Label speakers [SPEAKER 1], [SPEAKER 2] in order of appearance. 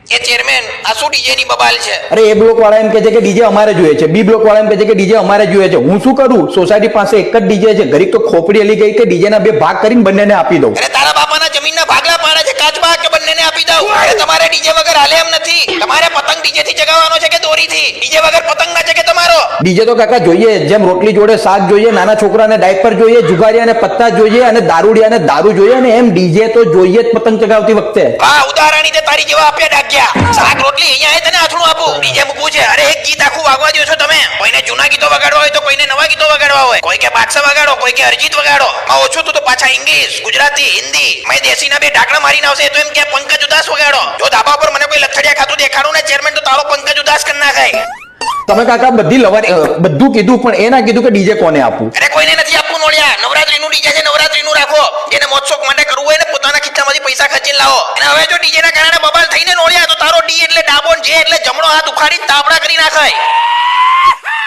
[SPEAKER 1] એ chairman આ શું DJ ની બબાલ છે?
[SPEAKER 2] અરે એ બ્લોક વાળા એમ કહે છે કે ડીજે અમારે જોઈએ છે, બી બ્લોક વાળા એમ કહે છે કે ડીજે અમારે જોઈએ છે. હું શું કરું? સોસાયટી પાસે એક જ ડીજે છે. ઘડીક તો ખોપડી હલી ગઈ કે ડીજે ના બે ભાગ કરીને બંનેને આપી દઉં.
[SPEAKER 1] અરે તારા બાપાના જમીનના ભાગલા પાડે છે, કાચબા કે બંનેને આપી દઉં. અરે તમારે ડીજે વગર હાલે એમ નથી. તમારે પતંગ ડીજે થી ચગાવવાનો છે કે દોરીથી? ડીજે વગર પતંગ ના છે કે તમારો?
[SPEAKER 2] ડીજે તો કાકા જોઈએ, જેમ રોટલી જોડે શાક જોઈએ, નાના છોકરાને ડાયપર જોઈએ, જુગારિયાને પત્તા જોઈએ અને દારૂડિયાને દારૂ જોઈએ, અને એમ ડીજે તો જોઈએ જ પતંગ ચગાવતી વખતે.
[SPEAKER 1] વાહ ઉદાહરણી તે તારી જેવા આપ્યા ડાગ્યા. શાક રોટલી અહીંયા તને આથણું આપું, ડીજે મૂકવું છે. અરે એક ગીત આખું વાગવા દો છો તમે? કોઈને જૂના ગીતો વગાડવા હોય તો કોઈને નવા ગીતો વગાડવા હોય, કોઈ કે બાદશાહ વગાડો, કોઈ કે અરિજીત વગાડો. ઓછું તો પાછા ઇંગ્લિશ, ગુજરાતી, હિન્દી, મેં દેશીના બે ઢાકણા મારીને આવશે તો એમ કે પંકજ ઉદાસ વગાડો. જો ધાબા પર મને કોઈ લથડિયા ખાતું દેખાડું ને ચેરમેન તો તારો પંકજ ઉદાસ કરી નાખાય.
[SPEAKER 2] તમે કાકા બધી લવારી બધું કીધું, પણ એ ના કીધું કે ડીજે કોને આપવું.
[SPEAKER 1] અરે કોઈને નથી આપવું નોળિયા. નવરાત્રીનું ડીજે છે, નવરાત્રીનું રાખો. જેને મોજશોખ માટે કરવું હોય ને પોતાના ખિસ્સામાંથી પૈસા ખર્ચીને લાવો. અને હવે જો ડીજે ના કારણે બબાલ થઈને નોળિયા તો તારો ડી એટલે ડાબો, જે એટલે જમણો હાથ ઉખાડી તાબડા કરી નાખાય.